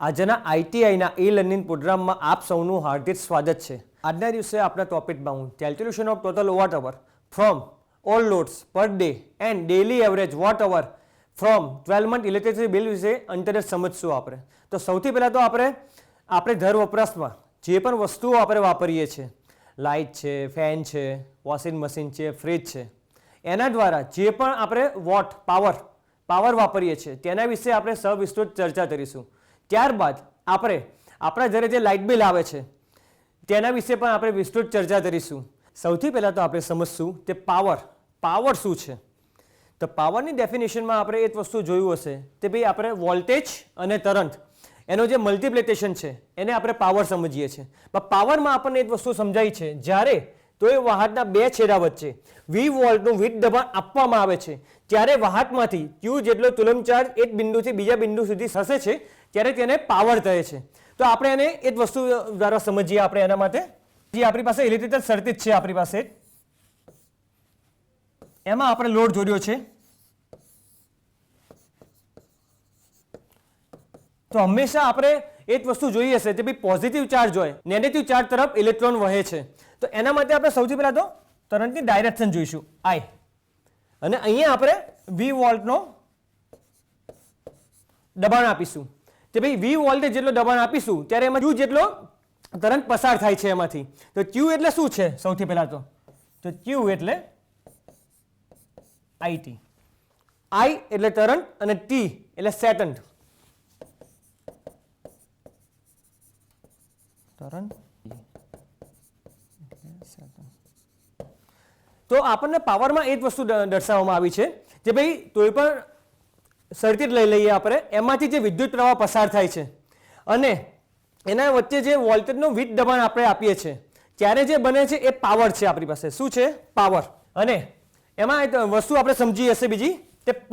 આજના આઈટીઆઈના e learning પ્રોગ્રામમાં આપ સૌનું હાર્દિક સ્વાગત છે. આજના દિવસે આપણા ટોપિકમાં હું calculation of total watt hour from all loads per day and daily average watt hour from 12 month electricity bill વિશે અંતર્ગત સમજશું આપણે. તો સૌથી પહેલાં તો આપણે ઘર વપરાશમાં જે પણ વસ્તુઓ આપણે વાપરીએ છીએ, લાઇટ છે, ફેન છે, વોશિંગ મશીન છે, ફ્રીજ છે, એના દ્વારા જે પણ આપણે વોટ પાવર વાપરીએ છીએ તેના વિશે આપણે સવિસ્તૃત ચર્ચા કરીશું. ત્યારબાદ આપણે આપણા ઘરે જે લાઇટ બિલ આવે છે તેના વિશે પણ આપણે વિસ્તૃત ચર્ચા કરીશું. સૌથી પહેલાં તો આપણે સમજશું કે પાવર શું છે. તો પાવરની ડેફિનેશનમાં આપણે એક વસ્તુ જોયું હશે કે ભાઈ આપણે વોલ્ટેજ અને કરંટ એનો જે મલ્ટિપ્લિકેશન છે એને આપણે પાવર સમજીએ છીએ. પણ પાવરમાં આપણને એક વસ્તુ સમજાય છે, જ્યારે તો એ વાહકના બે છેડા વચ્ચે 20 વોલ્ટનું વીજ દબાણ આપવામાં આવે છે ત્યારે વાહકમાંથી Q જેટલો કુલમ્બ ચાર્જ એક બિંદુથી બીજા બિંદુ સુધી ખસે છે ત્યારે તેને પાવર કહે છે. તો આપણે એને એક વસ્તુ દ્વારા સમજીએ. આપણે એના માટે જે આપણી પાસે ઇલેક્ટ્રિકલ સર્કિટ છે, આપણી પાસે એમાં આપણે લોડ જોડ્યો છે. તો હંમેશા આપણે એક વસ્તુ જોઈ હશે કે ભાઈ પોઝિટિવ ચાર્જ હોય, નેગેટિવ ચાર્જ તરફ ઇલેક્ટ્રોન વહે છે. તો એના માટે આપણે સૌથી પહેલાં તો કરંટની ડાયરેક્શન જોઈશું, I. અને અહીંયા આપણે 20 વોલ્ટનો દબાણ આપીશું કે ભાઈ 20 વોલ્ટેજ જેટલો દબાણ આપીશું ત્યારે એમાં Q જેટલો કરંટ પસાર થાય છે એમાંથી. તો Q એટલે શું છે સૌથી પહેલાં તો Q એટલે IT. I એટલે કરંટ અને T એટલે સેકન્ડ. તો આપણને પાવરમાં એ જ વસ્તુ દર્શાવવામાં આવી છે કે ભાઈ કોઈ પણ સર્કિટ લઈ લઈએ આપણે, એમાંથી જે વિદ્યુત પ્રવાહ પસાર થાય છે અને એના વચ્ચે જે વોલ્ટેજનું વીજ દબાણ આપણે આપીએ છીએ ત્યારે જે બને છે એ પાવર છે. આપણી પાસે શું છે? પાવર. અને એમાં એક વસ્તુ આપણે સમજી હશે બીજી તે P.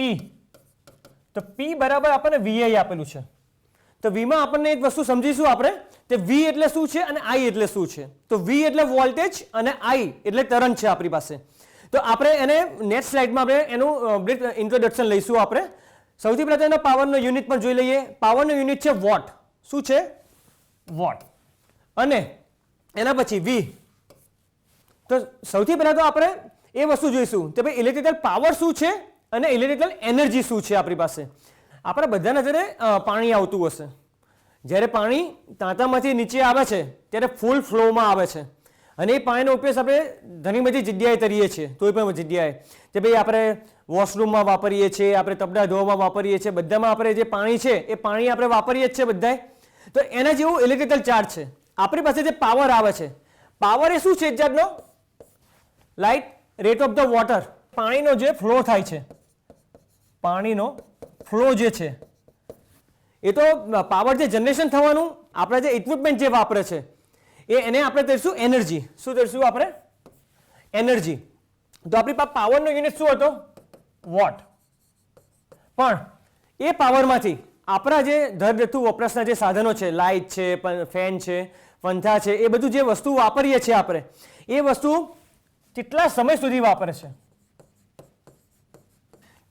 તો P બરાબર આપણને VI આપેલું છે. તો વીમાં આપણને એક વસ્તુ સમજીશું આપણે કે V એટલે શું છે અને I એટલે શું છે. તો V એટલે વોલ્ટેજ અને I એટલે કરંટ છે આપણી પાસે. તો આપણે એને નેક્સ્ટ સ્લાઇડમાં આપણે એનું બ્રીફ ઇન્ટ્રોડક્શન લઈશું. આપણે સૌથી પહેલાં એનો પાવરનો યુનિટ પણ જોઈ લઈએ. પાવરનો યુનિટ છે વોટ. શું છે? વોટ. અને એના પછી V. તો સૌથી પહેલાં તો આપણે એ વસ્તુ જોઈશું કે ભાઈ ઇલેક્ટ્રિકલ પાવર શું છે અને ઇલેક્ટ્રિકલ એનર્જી શું છે. આપણી પાસે આપણા બધાના ઘરે પાણી આવતું હશે. જ્યારે પાણી તાંતામાંથી નીચે આવે છે ત્યારે ફૂલ ફ્લોમાં આવે છે અને એ પાણીનો ઉપયોગ આપણે ઘણી બધી જગ્યાએ કરીએ છીએ. કોઈ પણ જગ્યાએ કે ભાઈ આપણે વોશરૂમમાં વાપરીએ છીએ, આપણે કપડાં ધોવામાં વાપરીએ છીએ, બધામાં આપણે જે પાણી છે એ પાણી આપણે વાપરીએ જ છીએ બધાએ. તો એના જેવું ઇલેક્ટ્રિકલ ચાર્જ છે. આપણી પાસે જે પાવર આવે છે, પાવર એ શું છે? એક જાતનો like rate of the water, પાણીનો જે ફ્લો થાય છે, પાણીનો ફ્લો જે છે એ તો પાવર જે જનરેશન થવાનું આપણા જે ઇક્વિપમેન્ટ જે વાપરે છે એને આપણે કહીશું એનર્જી. શું કહીશું આપણે? એનર્જી. તો આપણી પાસે પાવરનો યુનિટ શું હતો? વોટ. પણ એ પાવરમાંથી આપણા જે ઘરગથ્થુ વપરાશના જે સાધનો છે, લાઇટ છે, ફેન છે, પંખા છે, એ બધું જે વસ્તુ વાપરીએ છીએ આપણે, એ વસ્તુ કેટલા સમય સુધી વાપરે છે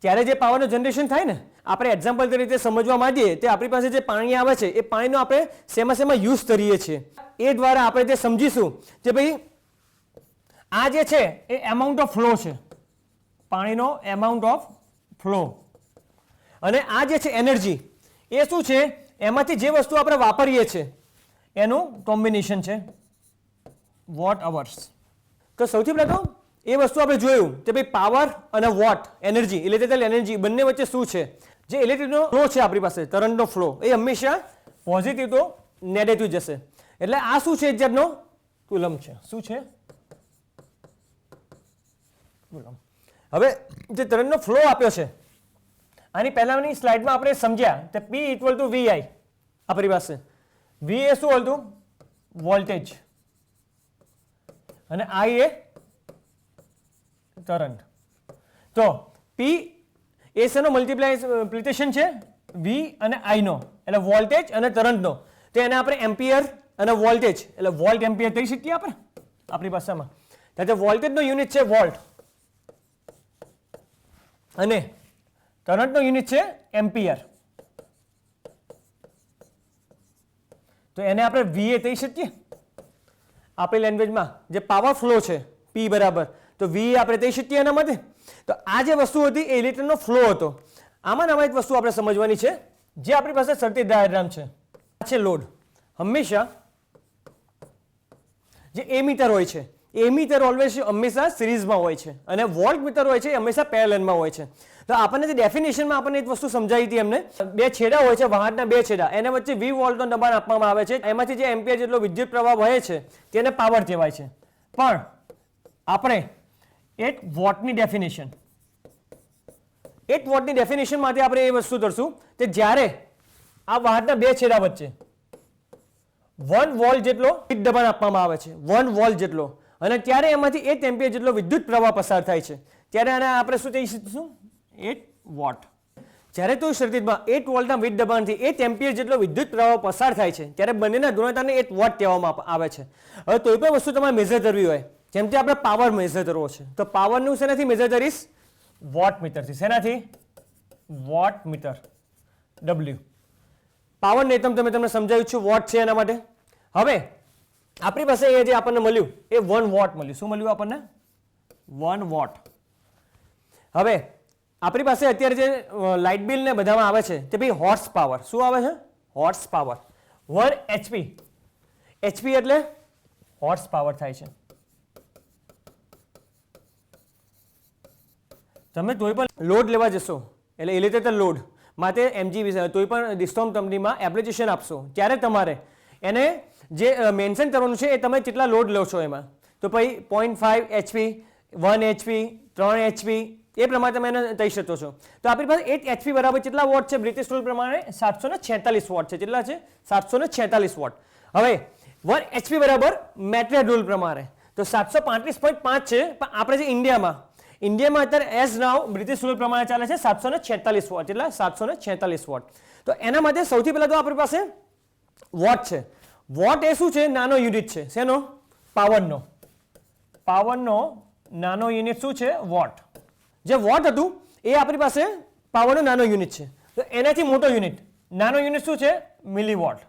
ત્યારે જે પાવરનું જનરેશન થાય ને, આપણે એક્ઝામ્પલ તરીકે સમજવા માંગીએ તો આપણી પાસે જે પાણી આવે છે એ પાણીનો આપણે શેમાં યુઝ કરીએ છીએ એ દ્વારા આપણે જે સમજીશું કે ભાઈ આ જે છે એ એમાઉન્ટ ઓફ ફ્લો છે, પાણીનો એમાઉન્ટ ઓફ ફ્લો. અને આ જે છે એનર્જી, એ શું છે? એમાંથી જે વસ્તુ આપણે વાપરીએ છીએ એનું કોમ્બિનેશન છે, વોટ અવર્સ. તો સૌથી પહેલાં તો એ વસ્તુ આપણે જોયું કે ભાઈ પાવર અને વોટ એનર્જી, ઇલેક્ટ્રિકલ એનર્જી બંને વચ્ચે શું છે? જે ઇલેક્ટ્રિકનો ફ્લો છે આપણી પાસે, કરંટનો ફ્લો, એ હંમેશા પોઝિટિવ તો નેગેટિવ જશે. એટલે આ શું છે? એક જાતનો કુલમ્બ છે. શું છે? કુલમ્બ. હવે જે કરંટનો ફ્લો આપ્યો છે, આની પહેલાની સ્લાઇડમાં આપણે સમજ્યા કે P ઇક્વલ ટુ VI આપણી પાસે. V એ શું હતું? વોલ્ટેજ. અને I એ કરંટ. તો P એ શેનો મલ્ટિપ્લિકેશન છે? V અને I નો, એટલે વોલ્ટેજ અને કરંટનો. તો એને આપણે એમ્પિયર અને વોલ્ટેજ એટલે વોલ્ટ એમ્પિયર કહી શકીએ આપણે આપણી ભાષામાં. એટલે વોલ્ટેજનો યુનિટ છે વોલ્ટ અને કરંટનો યુનિટ છે એમ્પિયર. તો એને આપણે VA કહી શકીએ આપણી લેંગ્વેજમાં. જે પાવર ફ્લો છે P બરાબર, તો VA આપણે કહી શકીએ એના માટે. તો આ જે વસ્તુ હતી એ ઇલેક્ટ્રોનનો ફ્લો હતો. આમાં એક વસ્તુ આપણે સમજવાની છે, જે આપણી પાસે સર્કિટ ડાયાગ્રામ છે. આ છે લોડ. હંમેશા જે એમીટર હોય છે, એમીટર હંમેશા સિરીઝમાં હોય છે, અને વોલ્ટ મીટર હોય છે એ હંમેશા પેરેલલમાં હોય છે. તો આપણને જે ડેફિનેશનમાં આપણને એક વસ્તુ સમજાવી હતી એમને, બે છેડા હોય છે, વાહકના બે છેડા, એના વચ્ચે 20 વોલ્ટનું દબાણ આપવામાં આવે છે. એમાંથી જે એમ્પિયર જેટલો વિદ્યુત પ્રવાહ વહે છે તેને પાવર કહેવાય છે. પણ આપણે 8 વોટની ડેફિનેશન, 8 વોટની ડેફિનેશન માટે આપણે એ વસ્તુ કરશું કે જ્યારે આ વાહકના બે છેડા વચ્ચે 1 વોલ્ટ જેટલો દબાણ આપવામાં આવે છે, 1 વોલ્ટ જેટલો, અને ત્યારે એમાંથી 8 એમ્પિયર જેટલો વિદ્યુત પ્રવાહ પસાર થાય છે, ત્યારે આને આપણે શું કહી શકીશું? 8 વોટ. જ્યારે તો સર્કિટમાં 8 વોલ્ટના વીજ દબાણથી 8 એમ્પિયર જેટલો વિદ્યુત પ્રવાહ પસાર થાય છે, ત્યારે બંનેના ગુણોત્તરને 8 વોટ કહેવામાં આવે છે. હવે કોઈ પણ વસ્તુ તમારે મેઝર કરવી હોય, જેમ કે આપણે પાવર મેઝર કરવો છે, તો પાવરનું શેનાથી મેઝર કરીશ? વોટ મીટરથી. શેનાથી? Watt meter. W. પાવર નેતમ તમને સમજાવ્યું છું, વોટ છે એના માટે. હવે આપણી પાસે એ જે આપણને મળ્યું એ 1 વોટ મળ્યું. શું મળ્યું આપણને? 1 વોટ. હવે આપણી પાસે અત્યારે જે લાઇટ બિલ ને બધામાં આવે છે તે ભાઈ હોર્સ પાવર. શું આવે છે? Horse power. 1 HP. HP એટલે હોર્સ પાવર થાય છે. તમે કોઈ પણ લોડ લેવા જશો, એટલે ઇલેક્ટ્રિકલ લોડ માટે MG કોઈ પણ ડિસ્કોમ કંપનીમાં એપ્લિકેશન આપશો, ત્યારે તમારે એને જે મેન્શન કરવાનું છે એ તમે કેટલા લોડ લો છો એમાં. તો પછી 0.5 HP, 1 HP, 3 HP, એ પ્રમાણે તમે એને કહી શકો છો. તો આપણી પાસે 8 HP બરાબર કેટલા વોટ છે? બ્રિટિશ રૂલ પ્રમાણે 746 વોટ છે. કેટલા છે? 746 વોટ. હવે 1 HP બરાબર મેટ્રિક રૂલ પ્રમાણે તો 735.5 છે, પણ આપણે જે ઇન્ડિયામાં અત્યારે એઝ નાવ બ્રિટિશ રૂલ પ્રમાણે ચાલે છે 746 વોટ. એટલે 746 વોટ. તો એના માટે સૌથી પહેલા તો આપણી પાસે વોટ છે. વોટ એ શું છે? નાનો યુનિટ છે. શેનો? પાવરનો. પાવરનો નાનો યુનિટ શું છે? વોટ. જે વોટ હતું એ આપણી પાસે પાવરનો નાનો યુનિટ છે. તો એનાથી મોટો યુનિટ, નાનો યુનિટ શું છે? મિલીવોટ.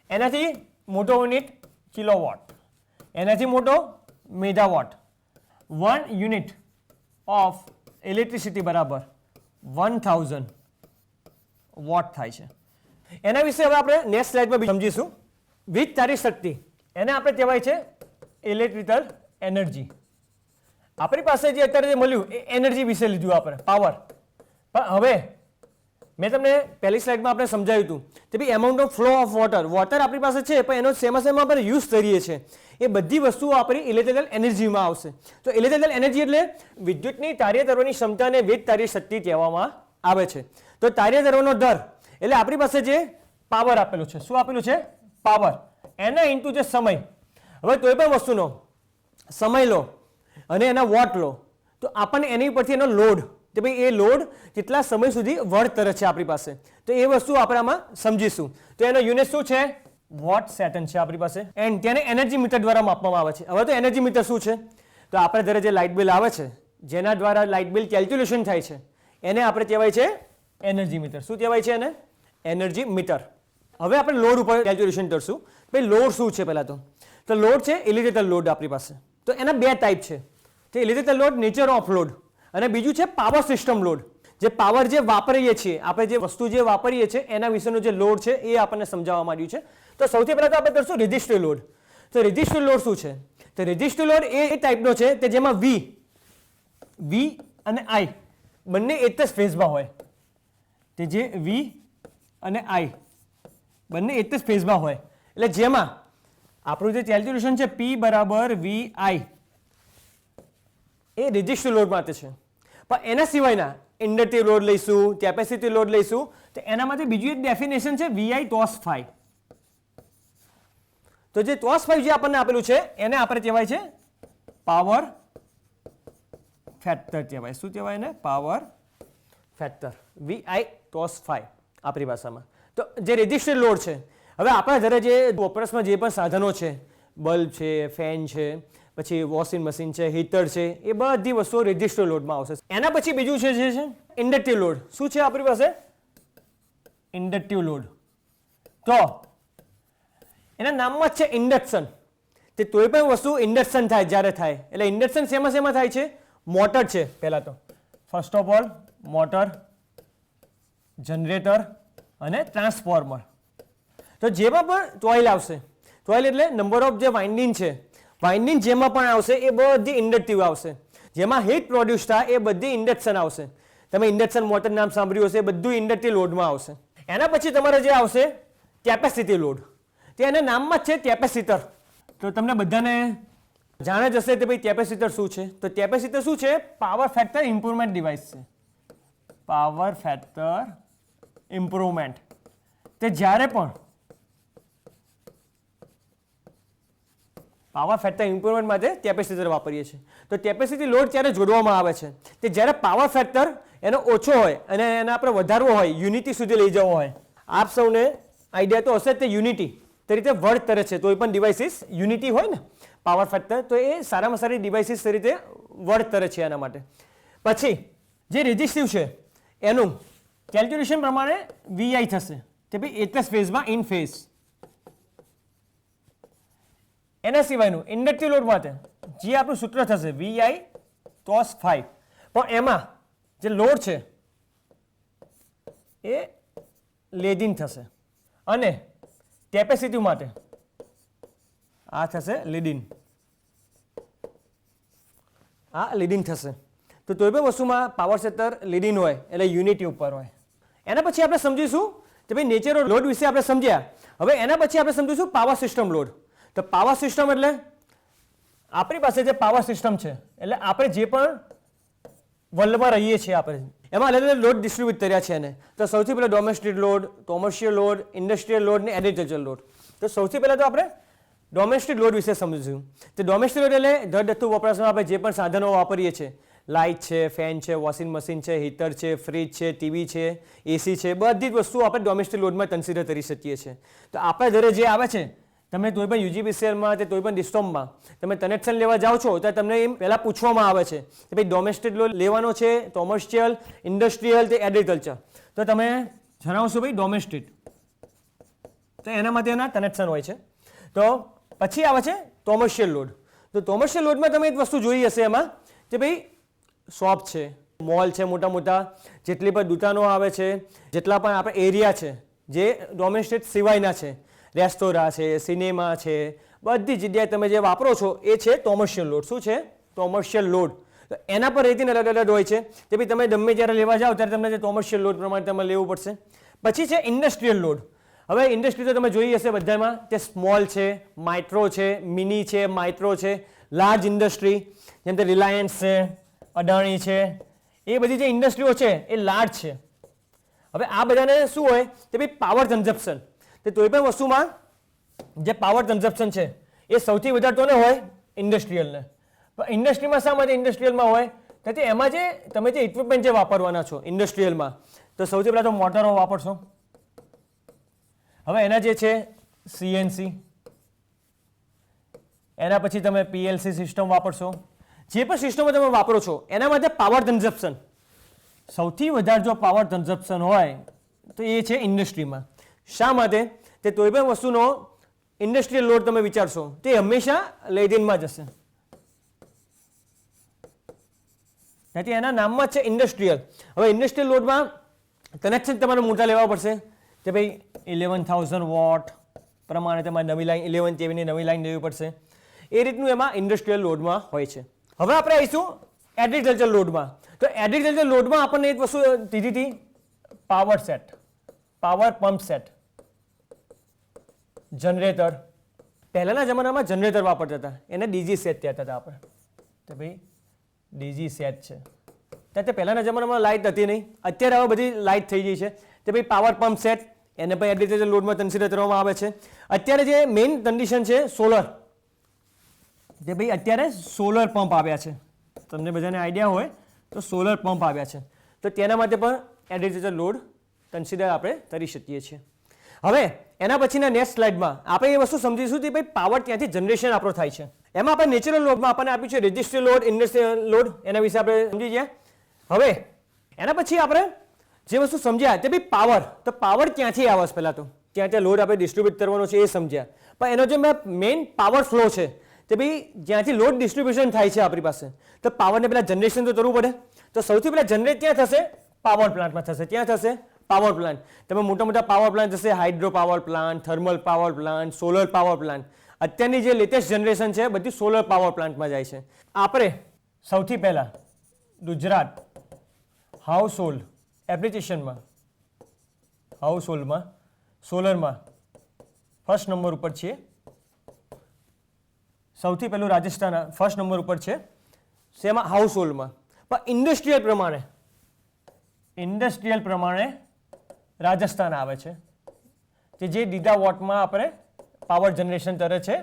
એનાથી મોટો યુનિટ કિલોવોટ. એનાથી મોટો મેગાવોટ. 1 યુનિટ ઓફ ઇલેક્ટ્રિસિટી બરાબર 1000 વોટ થાય છે. એના વિશે હવે આપણે નેક્સ્ટ સ્લાઇડમાં સમજીશું. વીજ તારી શક્તિ, એને આપણે કહેવાય છે ઇલેક્ટ્રિકલ એનર્જી. આપણી પાસે જે અત્યારે જે મળ્યું એ એનર્જી વિશે લીધું આપણે, પાવર. પણ હવે મેં તમને પહેલી સ્લાઇડમાં આપણે સમજાવ્યું હતું કે ભાઈ amount of flow of water, water આપણી પાસે છે, પણ એનો શેમાં આપણે યુઝ કરીએ છીએ એ બધી વસ્તુઓ આપણી ઇલેક્ટ્રિકલ એનર્જીમાં આવશે. તો ઇલેક્ટ્રિકલ એનર્જી એટલે વિદ્યુતની કાર્ય કરવાની ક્ષમતાને વીજ તારી શક્તિ કહેવામાં આવે છે. તો કાર્ય કરવાનો દર એટલે આપણી પાસે જે પાવર આપેલું છે, શું આપેલું છે? પાવર. એના ઇન્ટુ જે સમય. હવે કોઈ પણ વસ્તુનો સમય લો અને એના વોટ લો, તો આપણને એની પરથી એનો લોડ, કે ભાઈ એ લોડ કેટલા સમય સુધી વર્ક કરે છે આપણી પાસે, તો એ વસ્તુ આપણે આમાં સમજીશું. તો એનો યુનિટ શું છે? વોટ સેકન્ડ છે આપણી પાસે. એન્ડ તેને એનર્જી મીટર દ્વારા માપવામાં આવે છે. હવે તો એનર્જી મીટર શું છે? તો આપણે ઘરે જે લાઇટ બિલ આવે છે, જેના દ્વારા લાઇટ બિલ કેલ્ક્યુલેશન થાય છે, એને આપણે કહેવાય છે એનર્જી મીટર. શું કહેવાય છે એને? Energy metre. હવે આપણે લોડ ઉપર કેલ્ક્યુલેશન કરશું. ભાઈ લોડ શું છે? પહેલા તો લોડ છે ઇલેક્ટ્રિકલ લોડ આપણી પાસે. તો એના બે ટાઈપ છે. તે electrical load, nature off load, અને બીજું છે પાવર સિસ્ટમ લોડ. જે પાવર જે વાપરીએ છીએ આપણે, જે વસ્તુ જે વાપરીએ છીએ એના વિશેનો જે લોડ છે એ આપણને સમજાવવા માંડ્યું છે. તો સૌથી પહેલા તો આપણે કરશું રેઝિસ્ટિવ લોડ. તો રેઝિસ્ટિવ લોડ શું છે? તો રેઝિસ્ટિવ લોડ એ ટાઈપનો છે કે જેમાં V અને I બંને એક જ ફેઝમાં હોય. તે જે V અને I બંને એક જ ફેઝમાં હોય, એટલે જેમાં આપણું જે કેલ્ક્યુલેશન છે P બરાબર VI એ રેઝિસ્ટિવ લોડ માટે છે. પણ એના સિવાયના ઇન્ડક્ટિવ લોડ લઈશું, કેપેસિટી લોડ લઈશું, તો એના માટે બીજું એક ડેફિનેશન છે VI cos phi. તો જે cos phi જે આપણને આપેલું છે એને આપણે કહેવાય છે પાવર ફેક્ટર કહેવાય. શું કહેવાય એને? Power factor. VI cos phi આપણી ભાષામાં. તો જે રેઝિસ્ટિવ લોડ છે, હવે આપણા ઘરે જે વપરાશમાં જે પણ સાધનો છે, બલ્બ છે, ફેન છે, પછી વોશિંગ મશીન છે, હીટર છે, એ બધી વસ્તુઓ રેઝિસ્ટિવ લોડમાં આવશે. એના પછી બીજું છે જે છે ઇન્ડક્ટિવ લોડ. શું છે આપણી પાસે? Inductive load. તો એના નામમાં જ છે ઇન્ડક્શન. તે કોઈ પણ વસ્તુ ઇન્ડક્શન થાય જ્યારે થાય એટલે ઇન્ડક્શન શેમાં થાય છે? મોટર છે પહેલાં તો. First of all motor, generator અને ટ્રાન્સફોર્મર. તો જેમાં પણ ટોઇલ આવશે, ટોઇલ એટલે નંબર ઓફ જે વાઇન્ડિંગ છે, વાઇન્ડિંગ જેમાં પણ આવશે એ બધી ઇન્ડક્ટિવ આવશે. જેમાં હીટ પ્રોડ્યુસ થાય એ બધી ઇન્ડક્શન આવશે. તમે ઇન્ડક્શન મોટર નામ સાંભળ્યું હશે, બધું ઇન્ડક્ટિવ લોડમાં આવશે. એના પછી તમારે જે આવશે કેપેસિટી લોડ. તે એના નામમાં જ છે કેપેસિટર. તો તમને બધાને જાણે જ હશે કે ભાઈ કેપેસિટર શું છે. તો કેપેસિટર શું છે? પાવર ફેક્ટર ઇમ્પ્રુવમેન્ટ ડિવાઇસ છે. Power factor improvement. તે જ્યારે પણ પાવર ફેક્ટર ઇમ્પ્રુવમેન્ટ માટે કેપેસિટર વાપરીએ છીએ. તો કેપેસિટી લોડ ત્યારે જોડવામાં આવે છે કે જ્યારે પાવર ફેક્ટર એનો ઓછો હોય અને એને આપણે વધારવો હોય, યુનિટી સુધી લઈ જવો હોય. આપ સૌને આઈડિયા તો હશે તે યુનિટી તરીકે વર્ક કરે છે. કોઈ પણ ડિવાઇસીસ યુનિટી હોય ને પાવર ફેક્ટર, તો એ સારામાં સારી ડિવાઇસીસ તરીકે વર્ક કરે છે એના માટે. પછી જે રેઝિસ્ટિવ છે એનું કેલ્ક્યુલેશન પ્રમાણે વીઆઈ થશે કે ભાઈ એક જ ફેઝમાં ઇન ફેઝ. એના સિવાયનું ઇન્ડક્ટિવ લોડ માટે જે આપણું સૂત્ર થશે વીઆઈ cos 5, પણ એમાં જે લોડ છે એ લેગિંગ થશે. અને કેપેસિટી માટે આ થશે લીડિંગ. આ લીડિંગ થશે. તો કોઈ પણ વસ્તુમાં પાવર ફેક્ટર લીડિંગ હોય એટલે યુનિટી ઉપર હોય. એના પછી આપણે સમજીશું કે ભાઈ નેચરલ લોડ વિશે આપણે સમજ્યા. હવે એના પછી આપણે સમજીશું પાવર સિસ્ટમ લોડ. તો પાવર સિસ્ટમ એટલે આપણી પાસે જે પાવર સિસ્ટમ છે એટલે આપણે જે પણ વર્લ્ડમાં રહીએ છીએ આપણે એમાં અલગ અલગ લોડ ડિસ્ટ્રીબ્યુટ કર્યા છે એને. તો સૌથી પહેલાં domestic load, commercial load, industrial load ને એગ્રીકલ્ચર લોડ. તો સૌથી પહેલાં તો આપણે ડોમેસ્ટિક લોડ વિશે સમજીશું. તો ડોમેસ્ટિક લોડ એટલે ઘરગથ્થુ વપરાશમાં આપણે જે પણ સાધનો વાપરીએ છીએ, લાઇટ છે, ફેન છે, વોશિંગ મશીન છે, હીટર છે, ફ્રીજ છે, ટીવી છે, એસી છે, બધી જ વસ્તુઓ આપણે ડોમેસ્ટિક લોડમાં કન્સિડર કરી શકીએ છીએ. તો આપણા ઘરે જે આવે છે, તમે કોઈ પણ યુજીવીસીએલમાં કે કોઈ પણ ડિસ્ટોમમાં તમે કનેક્શન લેવા જાઓ છો તો તમને એમ પહેલાં પૂછવામાં આવે છે કે ભાઈ ડોમેસ્ટિક લોડ લેવાનો છે, કોમર્શિયલ, ઇન્ડસ્ટ્રીયલ કે એગ્રીકલ્ચર. તો તમે જણાવશો ભાઈ ડોમેસ્ટિક, તો એના માટે એના કનેક્શન હોય છે. તો પછી આવે છે કોમર્શિયલ લોડ. તો કોમર્શિયલ લોડમાં તમે એક વસ્તુ જોઈ હશે એમાં કે ભાઈ શોપ છે, મોલ છે, મોટા મોટા જેટલી પણ દુકાનો આવે છે, જેટલા પણ આપણે એરિયા છે જે ડોમેસ્ટિક સિવાયના છે, રેસ્ટોરાં છે, સિનેમા છે, બધી જગ્યાએ તમે જે વાપરો છો એ છે કોમર્શિયલ લોડ. શું છે? Commercial load. તો એના પર રેટિંગ અલગ અલગ હોય છે કે ભાઈ તમે ગમે જ્યારે લેવા જાઓ ત્યારે તમને જે કોમર્શિયલ લોડ પ્રમાણે તમારે લેવું પડશે. પછી છે ઇન્ડસ્ટ્રીયલ લોડ. હવે ઇન્ડસ્ટ્રી તો તમે જોઈ હશે બધામાં કે સ્મોલ છે, માઇક્રો છે, મિની છે, માઇક્રો છે, લાર્જ ઇન્ડસ્ટ્રી જેમ કે રિલાયન્સ છે, અદાણી છે, એ બધી જે ઇન્ડસ્ટ્રીઓ છે એ લાર્જ છે. હવે આ બધાને શું હોય કે ભાઈ પાવર કન્ઝપ્શન. તો કોઈ પણ વસ્તુમાં જે પાવર કન્ઝપ્શન છે એ સૌથી વધારે તો ને હોય ઇન્ડસ્ટ્રીયલને. પણ ઇન્ડસ્ટ્રીમાં શા માટે ઇન્ડસ્ટ્રીયલમાં હોય તો એમાં જે તમે જે ઇક્વિપમેન્ટ જે વાપરવાના છો ઇન્ડસ્ટ્રીયલમાં, તો સૌથી પહેલાં તો મોટરો વાપરશો. હવે એના જે છે સીએનસી, એના પછી તમે પીએલસી સિસ્ટમ વાપરશો. જે પણ સિસ્ટમો તમે વાપરો છો એના માટે પાવર કન્ઝપ્શન સૌથી વધારે જો પાવર કન્ઝપ્શન હોય તો એ છે ઇન્ડસ્ટ્રીમાં. શા માટે? તે કોઈ પણ વસ્તુનો ઇન્ડસ્ટ્રીયલ લોડ તમે વિચારશો તે હંમેશા લેગિંગમાં જશે. તેથી એના નામમાં જ છે ઇન્ડસ્ટ્રીયલ. હવે ઇન્ડસ્ટ્રીયલ લોડમાં કનેક્શન તમારે મોટા લેવા પડશે કે ભાઈ 11,000 વોટ પ્રમાણે તમારે નવી લાઈન 11 કેવીની નવી લાઈન લેવી પડશે. એ રીતનું એમાં ઇન્ડસ્ટ્રીયલ લોડમાં હોય છે. હવે આપણે આવીશું એગ્રીકલ્ચર લોડમાં. તો એગ્રીકલ્ચર લોડમાં આપણને એક વસ્તુ દીધી હતી power set, power pump set, generator. પહેલાંના જમાનામાં જનરેટર વાપરતા હતા, એને ડીજી સેટ કહેતા હતા આપણે. તો ભાઈ ડીજી સેટ છે. ત્યારે પહેલાંના જમાનામાં લાઇટ હતી નહીં, અત્યારે હવે બધી લાઇટ થઈ ગઈ છે. તો ભાઈ પાવર પંપ સેટ એને પણ એગ્રીકલ્ચર લોડમાં કન્સિડર કરવામાં આવે છે. અત્યારે જે મેઇન કન્ડિશન છે સોલર, જે ભાઈ અત્યારે સોલર પંપ આવ્યા છે. તમને બધાને આઈડિયા હોય તો સોલર પંપ આવ્યા છે. તો તેના માટે પણ એગ્રીકલ્ચર લોડ કન્સિડર આપણે કરી શકીએ છીએ. હવે એના પછીના નેક્સ્ટ સ્લાઇડમાં આપણે એ વસ્તુ સમજીશું કે ભાઈ પાવર ત્યાંથી જનરેશન આપણો થાય છે. એમાં આપણે નેચરલ લોડમાં આપણને આપ્યું છે રેઝિસ્ટિવ લોડ, ઇન્ડસ્ટ્રીયલ લોડ, એના વિશે આપણે સમજી ગયા. હવે એના પછી આપણે જે વસ્તુ સમજ્યા તે ભાઈ પાવર. તો પાવર ક્યાંથી આવે? પહેલાં તો ત્યાં ત્યાં લોડ આપણે ડિસ્ટ્રીબ્યુટ કરવાનો છે એ સમજ્યા, પણ એનો જે મેઇન પાવર ફ્લો છે તે ભાઈ જ્યાંથી લોડ ડિસ્ટ્રીબ્યુશન થાય છે આપણી પાસે, તો પાવરને પહેલાં જનરેશન તો કરવું પડે. તો સૌથી પહેલાં જનરેટ ક્યાં થશે? પાવર પ્લાન્ટમાં થશે. ક્યાં થશે? Power plant. તમે મોટા મોટા પાવર પ્લાન્ટ થશે, hydro power plant, thermal power plant, solar power plant. અત્યારની જે લેટેસ્ટ જનરેશન છે બધી સોલર પાવર પ્લાન્ટમાં જાય છે. આપણે સૌથી પહેલાં ગુજરાત હાઉસ હોલ્ડ એપ્લિકેશનમાં સોલરમાં ફર્સ્ટ નંબર ઉપર છીએ. સૌથી પહેલું રાજસ્થાન ફર્સ્ટ નંબર ઉપર છે શેમાં? હાઉસ હોલ્ડમાં. પણ ઇન્ડસ્ટ્રીયલ પ્રમાણે રાજસ્થાન આવે છે કે જે ગીગાવોટમાં આપણે પાવર જનરેશન કરે છે.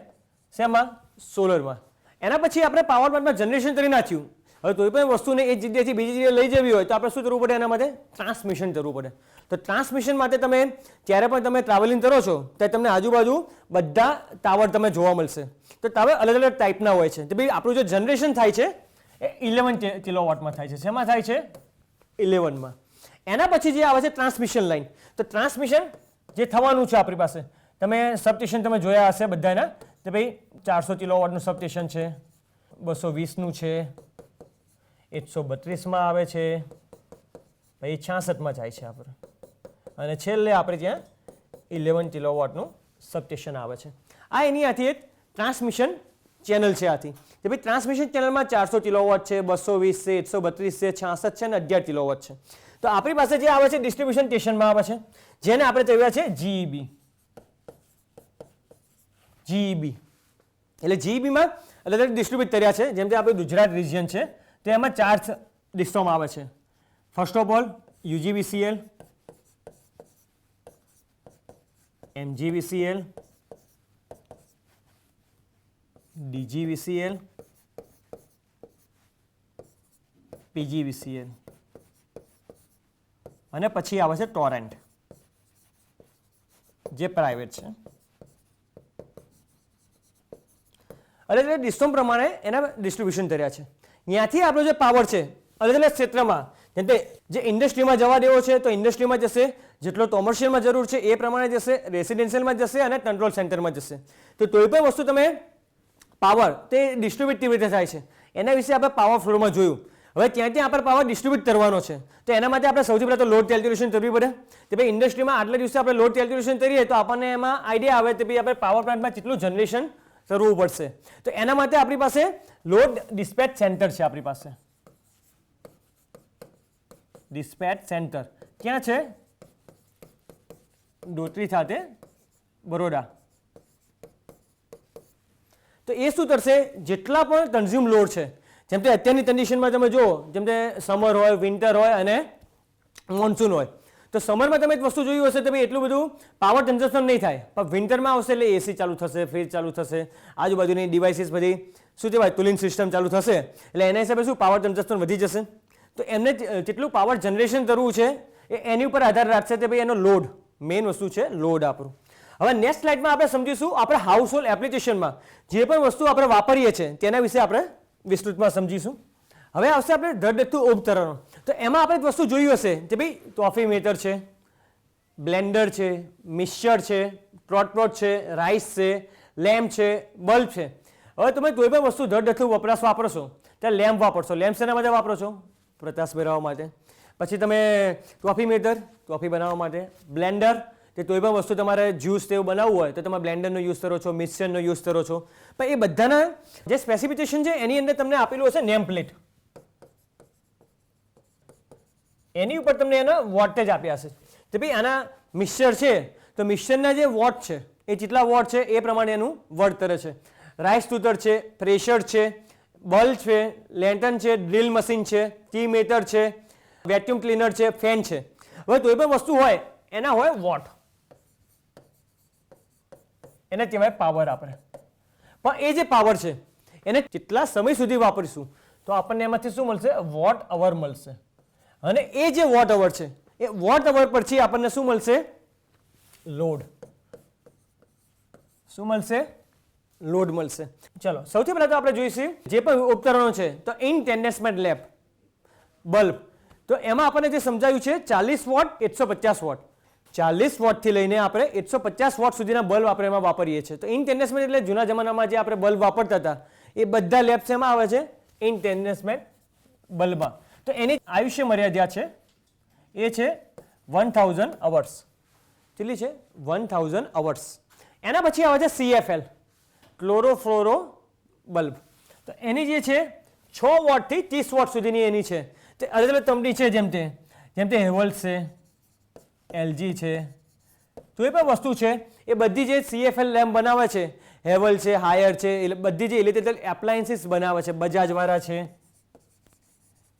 શેમાં? સોલરમાં. એના પછી આપણે પાવર પ્લાન્ટમાં જનરેશન કરી નાખ્યું. હવે કોઈ પણ વસ્તુને એક જગ્યાએથી બીજી જગ્યાએ લઈ જવી હોય તો આપણે શું કરવું પડે? એના માટે ટ્રાન્સમિશન કરવું પડે. તો ટ્રાન્સમિશન માટે તમે જ્યારે પણ તમે ટ્રાવેલિંગ કરો છો ત્યારે તમને આજુબાજુ બધા ટાવર તમે જોવા મળશે. તો ટાવર અલગ અલગ ટાઈપના હોય છે. તો ભાઈ આપણું જે જનરેશન થાય છે એ 11 કિલોવોટમાં થાય છે. શેમાં થાય છે? 11માં. એના પછી જે આવે છે ટ્રાન્સમિશન લાઇન. તો ટ્રાન્સમિશન જે થવાનું છે આપણી પાસે, તમે સબસ્ટેશન તમે જોયા હશે બધાના. તો ભાઈ 400 કિલોવોટનું સબસ્ટેશન છે, 220નું છે, 132માં આવે છે, પછી 66માં જાય છે આપણે, અને છેલ્લે આપણે ત્યાં 11 કિલોવોટનું સબસ્ટેશન આવે છે. આ એની આથી એક ટ્રાન્સમિશન ચેનલ છે. આથી કે ભાઈ ટ્રાન્સમિશન ચેનલમાં 400 કિલોવોટ છે, 220 છે, 132 છે, 66 છે અને 11 કિલોવોટ છે. તો આપણી પાસે જે આવે છે ડિસ્ટ્રીબ્યુશન સ્ટેશનમાં આવે છે, જેને આપણે કહેવાય છે જીઈબી. એટલે જીઈબીમાં અલગ અલગ ડિસ્ટ્રીબ્યુટ કર્યા છે. જેમ કે આપણે ગુજરાત રિજિયન છે તો એમાં 4 ડિસ્ટ્રોમાં આવે છે. First of all UGVCL, MGVCL, DGVCL, PGVCL અને પછી આવે છે ટોરેન્ટ જે પ્રાઇવેટ છે. અલગ અલગ ડિસ્ટ્રોમ પ્રમાણે એના ડિસ્ટ્રીબ્યુશન કર્યા છે. ત્યાંથી આપણો જે પાવર છે અલગ અલગ ક્ષેત્રમાં, જેમ કે જે ઇન્ડસ્ટ્રીમાં જવા દેવો છે તો ઇન્ડસ્ટ્રીમાં જશે, જેટલો કોમર્શિયલમાં જરૂર છે એ પ્રમાણે જશે, રેસિડેન્શિયલમાં જશે અને કંટ્રોલ સેન્ટરમાં જશે. તો કોઈ પણ વસ્તુ તમે પાવર તે ડિસ્ટ્રીબ્યુટ કેવી રીતે થાય છે એના વિશે આપણે પાવર ફ્લોમાં જોયું. હવે ત્યાં આપણે પાવર ડિસ્ટ્રીબ્યુટ કરવાનો છે તો એના માટે આપણે સૌથી પહેલાં તો લોડ કેલ્ક્યુલેશન કરવી પડે. કે ભાઈ ઇન્ડસ્ટ્રીમાં આટલા દિવસે આપણે લોડ કેલ્ક્યુલેશન કરીએ તો આપણને એમાં આઈડિયા આવે કે ભાઈ આપણે પાવર પ્લાન્ટમાં કેટલું જનરેશન કરવું પડશે. તો એના માટે આપણી પાસે લોડ ડિસ્પેચ સેન્ટર છે. આપણી પાસે ડિસ્પેચ સેન્ટર ક્યાં છે? ડોટરી ખાતે, બરોડા. તો એ શું કરશે? જેટલા પણ કન્ઝ્યુમ લોડ છે, જેમ કે અત્યારની કન્ડિશનમાં તમે જુઓ, જેમ કે સમર હોય, વિન્ટર હોય અને મોન્સૂન હોય. તો સમરમાં તમે એક વસ્તુ જોયું હશે તો ભાઈ એટલું બધું પાવર કન્ઝમ્પશન નહીં થાય, પણ વિન્ટરમાં આવશે એટલે એસી ચાલુ થશે, ફ્રીજ ચાલુ થશે, આજુબાજુની ડિવાઇસીસ બધી શું કહેવાય કુલિંગ સિસ્ટમ ચાલુ થશે, એટલે એના હિસાબે શું પાવર કન્ઝમ્પશન વધી જશે. તો એમને જેટલું પાવર જનરેશન કરવું છે એ એની ઉપર આધાર રાખશે કે ભાઈ એનો લોડ, મેઇન વસ્તુ છે લોડ આપણું. હવે નેક્સ્ટ સ્લાઇડમાં આપણે સમજીશું આપણે હાઉસ હોલ્ડ એપ્લિકેશનમાં જે પણ વસ્તુ આપણે વાપરીએ છીએ તેના વિશે આપણે વિસ્તૃતમાં સમજીશું. હવે આવશે આપણે ઘરગથ્થુ ઉપકરણો. તો એમાં આપણે એક વસ્તુ જોયું હશે કે ભાઈ કોફી મેકર છે, બ્લેન્ડર છે, મિક્સર છે, ક્રોકપોટ છે, રાઈસ છે, લેમ્પ છે, બલ્બ છે. હવે તમે કોઈ પણ વસ્તુ ઘરગથ્થુ વપરાશ વાપરો છો ત્યારે લેમ્પ વાપરશો. લેમ્પ શેના માટે વાપરો છો? પ્રકાશ મેળવવા માટે. પછી તમે કોફી મેકર, કોફી બનાવવા માટે. બ્લેન્ડર, કે કોઈ પણ વસ્તુ તમારે જ્યુસ તેવું બનાવવું હોય તો તમે બ્લેન્ડરનો યુઝ કરો છો, મિક્સરનો યુઝ કરો છો. પણ એ બધાના જે સ્પેસિફિકેશન છે એની અંદર તમને આપેલું હશે નેમ પ્લેટ. એની ઉપર તમને એના વોટેજ આપ્યા હશે. તો ભાઈ આના મિક્સર છે તો મિક્સરના જે વોટ છે એ જેટલા વોટ છે એ પ્રમાણે એનું વર્ક કરે છે. રાઈસ ટૂટર છે, પ્રેશર છે, બલ્બ છે, લેન્ટર્ન છે, ડ્રિલ મશીન છે, ટી મીટર છે, વેક્યુમ ક્લીનર છે, ફેન છે. હવે કોઈ પણ વસ્તુ હોય એના હોય વોટ, એને કહેવાય પાવર આપણે. પણ એ જે પાવર છે એને કેટલા સમય સુધી વાપરીશું તો આપણને એમાંથી શું મળશે? વોટ અવર મળશે. અને એ જે વોટ અવર છે એ વોટ અવર પછી આપણને શું મળશે? લોડ. શું મળશે? લોડ મળશે. ચલો સૌથી પહેલા તો આપણે જોઈશું જે પણ ઉપકરણો છે તો ઇનકેન્ડેસમેન્ટ લેમ્પ, બલ્બ. તો એમાં આપણને જે સમજાયું છે 40 વોટ, 150 વોટ. 40 વોટથી લઈને આપણે 150 વોટ સુધીના બલ્બ આપણે એમાં વાપરીએ છીએ. તો ઇનકેન્ડેસમેન્ટ એટલે જૂના જમાનામાં જે આપણે બલ્બ વાપરતા હતા એ બધા લેબ્સ એમાં આવે છે ઇનકેન્ડેસમેન્ટ બલ્બમાં. તો એની આયુષ્ય મર્યાદા છે એ છે 1000 અવર્સ. કેટલી છે? 1000 અવર્સ. એના પછી આવે છે CFL ક્લોરોફ્લોરો બલ્બ. તો એની જે છે 6 વોટથી 30 વોટ સુધીની એની છે. તે અલગ અલગ કંપની છે, જેમ તે હેવલ્સ છે, LG છે, તો એ પણ વસ્તુ છે. એ બધી જે CFL લેમ્પ બનાવે છે, હેવલ છે, હાયર છે, એ બધી જે ઇલેક્ટ્રિકલ એપ્લાયન્સીસ બનાવે છે, બજાજવાળા છે,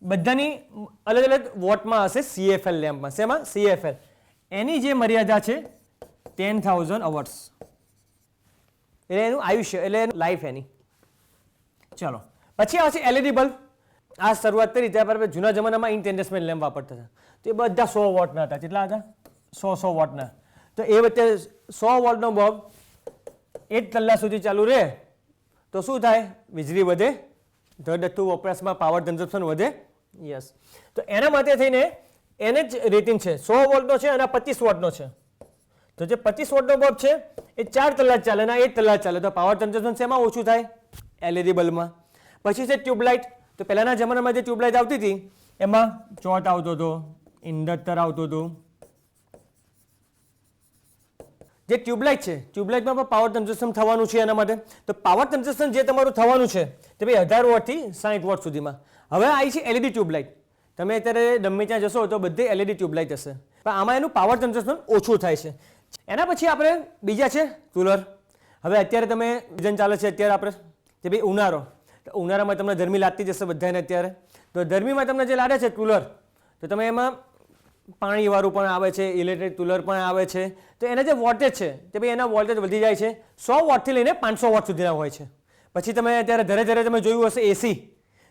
બધાની અલગ અલગ વોટમાં હશે CFL લેમ્પમાં. શેમાં? CFL. એની જે મર્યાદા છે 10,000 અવર્સ, એટલે એનું આયુષ્ય, એટલે એનું લાઈફ એની. ચલો પછી આવે છે LED બલ્બ. આ શરૂઆત કરી ત્યાં પર જૂના જમાનામાં ઇનકેન્ડેસમેન્ટ લેમ્પ વાપરતા હતા, તો એ બધા 100 વોટના હતા. કેટલા હતા? 100 વોટના. તો એ વચ્ચે 100 વોટનો બલ્બ 1 કલાક સુધી ચાલુ રહે તો શું થાય? વીજળી વધે, ધડધડતું વપરાશમાં પાવર કન્ઝમ્પશન વધે. યસ. તો એના માટે થઈને એને જ રેટિંગ છે 100 વોટનો છે અને 25 વોટનો છે. તો જે 25 વોટનો બલ્બ છે એ 4 કલાક ચાલે અને 1 કલાક ચાલે, તો પાવર કન્ઝમ્પશન શેમાં ઓછું થાય? LED બલ્બમાં. પછી છે ટ્યુબલાઇટ. તો પહેલાંના જમાનામાં જે ટ્યુબલાઇટ આવતી હતી એમાં ચોટ આવતો હતો, ઇન્ડક્ટર આવતું હતું. જે ટ્યુબલાઇટ છે, ટ્યુબલાઇટમાં પણ પાવર કન્ઝમ્પશન થવાનું છે. એના માટે તો પાવર કન્ઝમ્પશન જે તમારું થવાનું છે તે ભાઈ 18 વોટથી 60 વોટ સુધીમાં. હવે આવી છે LED ટ્યુબલાઇટ. તમે અત્યારે ગમે ત્યાં જશો તો બધી LED ટ્યુબલાઇટ હશે, પણ આમાં એનું પાવર કન્ઝમ્પશન ઓછું થાય છે. એના પછી આપણે બીજા છે કુલર. હવે અત્યારે તમે સિઝન ચાલે છે અત્યારે આપણે જે ભાઈ ઉનાળો, તો ઉનાળામાં તમને ગરમી લાગતી જશે બધાને અત્યારે. તો ગરમીમાં તમને જે લાગે છે કુલર, તો તમે એમાં પાણીવાળું પણ આવે છે, ઇલેક્ટ્રિક કુલર પણ આવે છે. તો એના જે વોલ્ટેજ છે તે ભાઈ એના વોલ્ટેજ વધી જાય છે 100 વોટથી લઈને 500 વોટ સુધીના હોય છે. પછી તમે અત્યારે ઘરે ઘરે તમે જોયું હશે AC,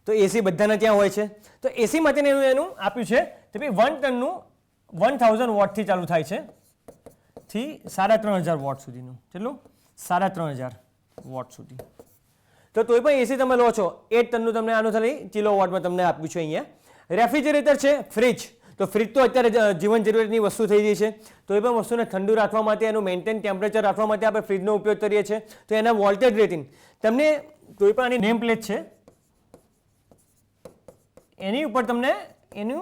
તો AC બધાના ત્યાં હોય છે. તો AC માટે એનું આપ્યું છે તો ભાઈ 1 ટનનું 1000 વોટથી ચાલુ થાય છે થી 3500 વોટ સુધીનું. કેટલું? 3500 વોટ સુધી. તો તોય પણ AC તમે લો છો 8 ટનનું તમને આનું ખાલી કિલો વોટમાં તમને આપ્યું છે અહીંયા. રેફ્રિજરેટર છે, ફ્રીજ. તો ફ્રીજ તો અત્યારે જીવન જરૂરિયાતની વસ્તુ થઈ ગઈ છે. તો એ પણ વસ્તુને ઠંડુ રાખવા માટે, એનું મેન્ટેન ટેમ્પરેચર રાખવા માટે આપણે ફ્રીજનો ઉપયોગ કરીએ છીએ. તો એના વોલ્ટેજ રેટિંગ તમને કોઈ પણ આની નેમ પ્લેટ છે એની ઉપર તમને એનું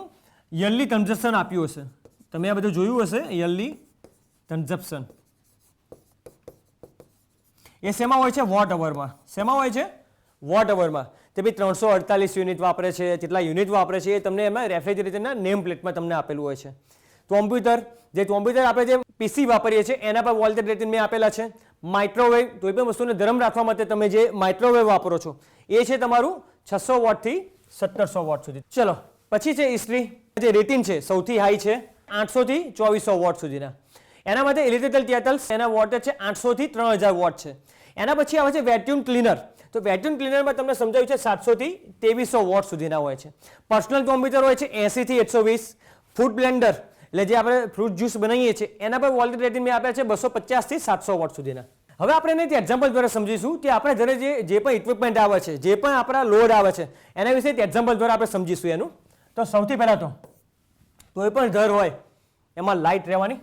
યરલી કન્ઝમ્પશન આપ્યું હશે. તમે આ બધું જોયું હશે યરલી કન્ઝમ્પશન. એ શેમાં હોય છે? વોટ અવરમાં. શેમાં હોય છે? વોટ અવરમાં. તે ભાઈ 348 યુનિટ વાપરે છે, કેટલા યુનિટ વાપરે છે એ તમને એમાં રેફ્રિજરેટરના નેમ પ્લેટમાં તમને આપેલું હોય છે. કોમ્પ્યુટર, જે કોમ્પ્યુટર આપણે જે PC વાપરીએ છીએ એના પર વોલ્ટેજ રેટિંગ મેં આપેલા છે. માઇક્રોવેવ, કોઈ પણ વસ્તુને ગરમ રાખવા માટે તમે જે માઇક્રોવેવ વાપરો છો એ છે તમારું 600 વોટથી 1700 વોટ સુધી. ચલો પછી છે ઇસ્ત્રી. જે રેટિંગ છે સૌથી હાઈ છે 800થી 2400 વોટ સુધીના. એના માટે ઇલેક્ટ્રિકલ કેટલ્સ, એના વોલ્ટેજ છે 800થી 3000 વોટ છે. એના પછી આવે છે વેક્યુમ ક્લીનર. તો વેક્યુમ ક્લીનરમાં તમને સમજાવ્યું છે 700થી 2300 વોટ સુધીના હોય છે. પર્સનલ કોમ્પ્યુટર હોય છે 80થી 120. ફૂડ બ્લેન્ડર એટલે જે આપણે ફ્રૂટ જ્યુસ બનાવીએ છીએ એના પર વોલ્ટેજ રેટિંગ મેં આપ્યા છે 250થી 700 વોટ સુધીના. હવે આપણે એને એક્ઝામ્પલ દ્વારા સમજીશું કે આપણે ઘરે જે પણ ઇક્વિપમેન્ટ આવે છે, જે પણ આપણા લોડ આવે છે એના વિશે એક્ઝામ્પલ દ્વારા આપણે સમજીશું એનું. તો સૌથી પહેલાં તો કોઈ પણ ઘર હોય એમાં લાઇટ રહેવાની.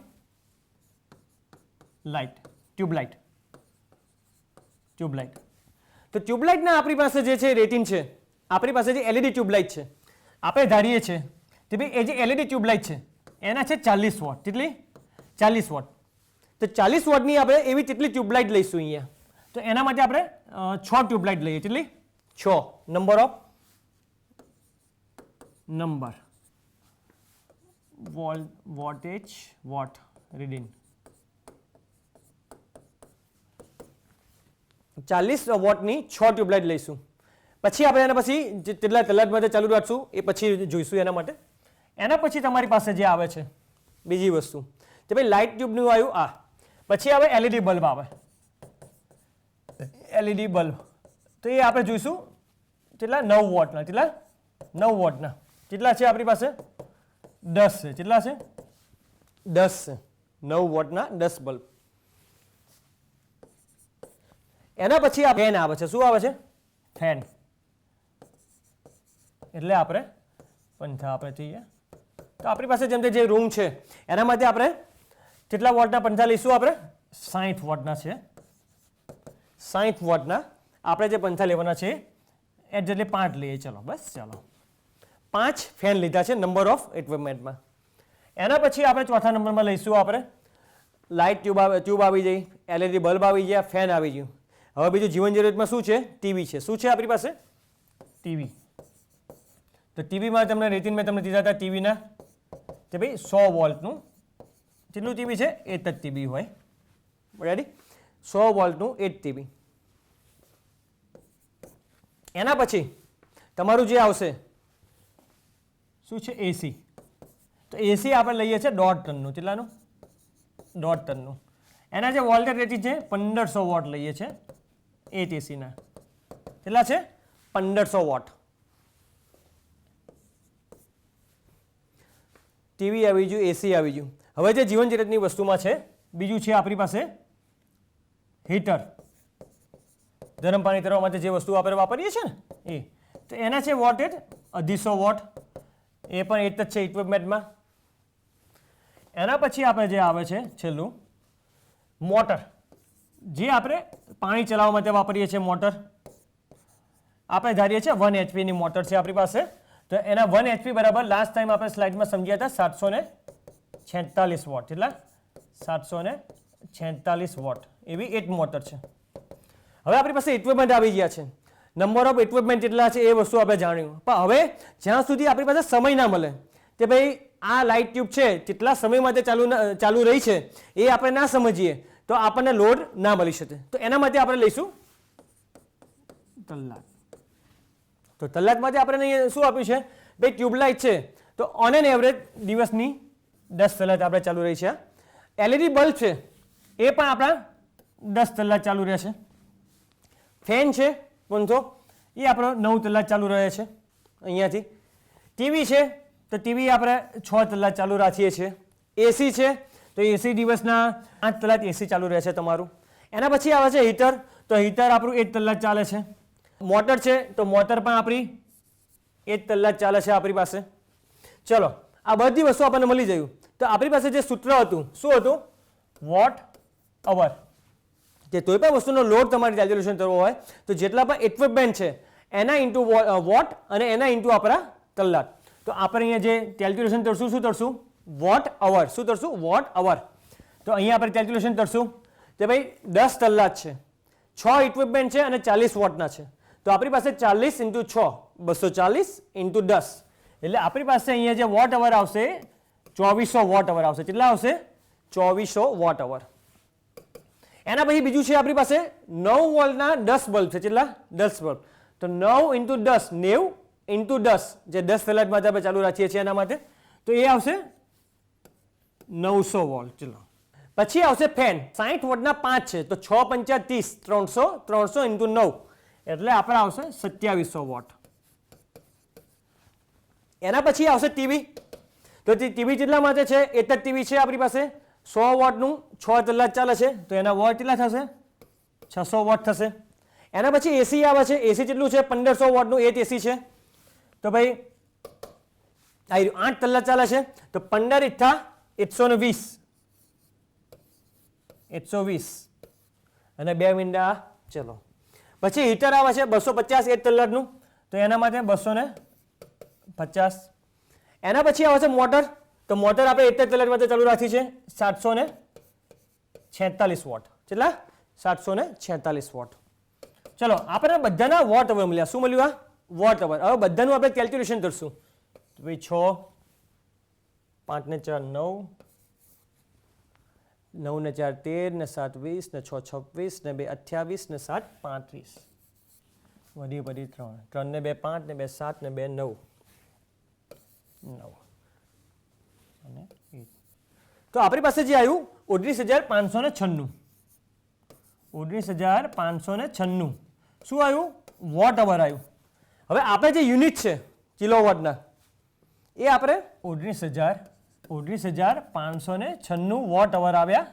Light, tube light. તો ટ્યુબલાઇટના આપણી પાસે જે છે રેટિંગ છે, આપણી પાસે જે LED ટ્યુબલાઇટ છે આપણે ધારીએ છીએ કે ભાઈ એ જે LED ટ્યુબલાઇટ છે એના છે 40 વોટ. કેટલી? 40 વોટ. તો 40 વોટની આપણે એવી કેટલી ટ્યુબલાઇટ લઈશું અહીંયા? તો એના માટે આપણે 6 ટ્યુબલાઇટ લઈએ. કેટલી? 6. નંબર વોલ્ટેજ વોટ રીડિંગ 40 વોટની 6 ટ્યુબલાઇટ લઈશું. પછી આપણે એના પછી કેટલા કલાક માટે ચાલુ રાખશું એ પછી જોઈશું એના માટે. એના પછી તમારી પાસે જે આવે છે બીજી વસ્તુ કે ભાઈ લાઇટ ટ્યુબનું આવ્યું આ. પછી આવે LED બલ્બ આવે. LED બલ્બ તો એ આપણે જોઈશું કેટલા? 9 વોટના. કેટલા? 9 વોટના. કેટલા છે આપણી પાસે? 10 છે. કેટલા છે? 10 છે. 9 વોટના 10 બલ્બ. એના પછી આ ફેન આવે છે. શું આવે છે? ફેન. એટલે આપણે પંખા આપણે જોઈએ. તો આપણી પાસે જેમ જે રૂમ છે એના માટે આપણે કેટલા વોટના પંખા લઈશું આપણે? 60 વોટના છે. 60 વોટના આપણે જે પંખા લેવાના છે એટલે 5 લઈએ. ચલો બસ, ચાલો 5 ફેન લીધા છે નંબર ઓફ ઇક્વિપમેન્ટમાં. એના પછી આપણે ચોથા નંબરમાં લઈશું આપણે લાઇટ ટ્યુબ આવી ગઈ, LED બલ્બ આવી ગયા, ફેન આવી ગયું. હવે બીજું જીવન જરૂરિયાતમાં શું છે? ટીવી છે. શું છે આપણી પાસે? ટીવી. તો ટીવીમાં તમને રેટિંગ મેં તમને દીધા હતા ટીવીના કે ભાઈ 100 વોલ્ટનું. કેટલું ટીવી છે? 8 જ ટીવી હોય. રેડી? 100 વોલ્ટનું 8 ટીવી. એના પછી તમારું જે આવશે શું છે? એસી. તો એસી આપણે લઈએ છીએ 1.5 ટનનું. કેટલાનું? 1.5 ટનનું. એના જે વોલ્ટેજ રેટિંગ છે 1500 વોટ લઈએ છીએ 8 એસીના. કેટલા છે? 1500 વોટ. ટીવી આવી ગયું, એસી આવી ગયું. હવે જે જીવન જરૂરિયાતની વસ્તુમાં છે બીજું છે આપણી પાસે હીટર. ગરમ પાણી કરવા માટે જે વસ્તુ આપણે વાપરીએ છીએ ને એ. તો એના છે વોટેજ 250 વોટ. એ પણ 8 જ છે ઇક્વિપમેન્ટમાં. એના પછી આપણે જે આવે છે છેલ્લું મોટર, જે આપણે પાણી ચલાવવા માટે વાપરીએ છીએ મોટર. આપણે ધારીએ છીએ 1 HP મોટર છે આપણી પાસે. તો એના 1 HP બરાબર લાસ્ટ ટાઈમ આપણે સ્લાઇડમાં સમજ્યા હતા 746 વોટ. કેટલા? 746 વોટ એવી 8 મોટર છે. હવે આપણી પાસે ઇક્વિપમેન્ટ આવી ગયા છે. નંબર ઓફ ઇક્વિપમેન્ટ કેટલા છે એ વસ્તુ આપણે જાણ્યું. પણ હવે જ્યાં સુધી આપણી પાસે સમય ના મળે કે ભાઈ આ લાઇટ ટ્યુબ છે કેટલા સમય માટે ચાલુ રહી છે એ આપણે ના સમજીએ તો આપણને લોડ ના મળી શકે. તો એના માટે આપણે લઈશું કલાક. તો કલાક માટે આપણે શું આપ્યું છે? ભાઈ ટ્યુબલાઇટ છે તો ઓન એન એવરેજ દિવસની 10 કલાક આપણે ચાલુ રહી છે. LED બલ્બ છે એ પણ આપણા 10 કલાક ચાલુ રહેશે. ફેન છે પંખો એ આપણો 9 કલાક ચાલુ રહે છે અહીંયાથી. ટીવી છે તો ટીવી આપણે 6 કલાક ચાલુ રાખીએ છીએ. એસી છે તો એસી દિવસના 8 કલાક એસી ચાલુ રહે છે તમારું. એના પછી આવે છે હીટર. તો હીટર આપણું 1 કલાક ચાલે છે. મોટર છે તો મોટર પણ આપણી 1 કલાક ચાલે છે આપણી પાસે. ચલો આ બધી વસ્તુ આપણને મળી ગયું. તો આપણી પાસે જે સૂત્ર હતું શું હતું? Watt hour. જે કોઈ પણ વસ્તુનો લોડ તમારે કેલ્ક્યુલેશન કરવો હોય તો જેટલા પણ ઇક્વિપમેન્ટ છે એના ઇન્ટુ વોટ અને એના ઇન્ટુ આપણા કલાક. તો આપણે અહીંયા જે કેલ્ક્યુલેશન કરશું શું કરશું? Watt hour. શું કરશું? Watt hour. તો અહીંયા આપણે કેલ્ક્યુલેશન કરશું કે ભાઈ 10 કલાક છે, 6 ઇક્વિપમેન્ટ છે અને 40 વોટના છે. તો આપણી પાસે 40 ઇન્ટુ 6 240 ઇન્ટુ 10 એટલે આપણી પાસે અહીંયા જે વોટ અવર આવશે 2400 વોટ અવર આવશે. કેટલા આવશે? 2400 વોટ અવર. એના પછી બીજું છે આપણી પાસે 9 વોલ્ટના 10 બલ્બ છે. કેટલા? 10 બલ્બ. તો 9 ઇન્ટુ 10 90 ઇન્ટુ 10 જે 10 કલાક માટે આપણે ચાલુ રાખીએ છીએ એના માટે. તો એ આવશે 900 વોલ્ટ. ચલો પછી આવશે ફેન. 60 વોટના 5 છે તો 6 5 30 300 300 ઇન્ટુ 9 એટલે આપણે આવશે 2700 વોટ. એના પછી આવશે ટીવી. તો ટીવી કેટલા માટે છે? એક જ ટીવી છે આપણી પાસે 100 વોટનું 6 કલાક ચાલે છે તો એના વોટ કેટલા થશે? 600 વોટ થશે. એના પછી એસી આવે છે. એસી કેટલું છે? 1500 વોટનું 8 એસી છે. તો ભાઈ આ 8 કલાક ચાલે છે તો 15 × 120 120 અને 2 મીંડા. ચલો પછી હીટર આવે છે 250 1 કલાકનું તો એના માટે 250. એના પછી આવે છે મોટર. તો મોટર આપણે 1 કલાક માટે ચાલુ રાખી છે 746 વોટ. કેટલા? 746 વોટ. ચલો આપણે બધાના વોટ અવર મળ્યા. શું મળ્યું? આ વોટ અવર. હવે બધાનું આપણે કેલ્ક્યુલેશન કરશું. તો ભાઈ 6 5 ને 4 9 9 ને 4 13 ને 7 20 ને 6 26 ને 2 28 ને 7 35 વધી 3 3 ને 2 5 ને 2 7 ને 2 9 9 અને 1. તો આપણી પાસે જે આવ્યું 19596. 19596 શું આવ્યું? વોટ અવર આવ્યું. હવે આપણે જે યુનિટ છે કિલોવોટના એ આપણે 19596 વોટ અવર આવ્યા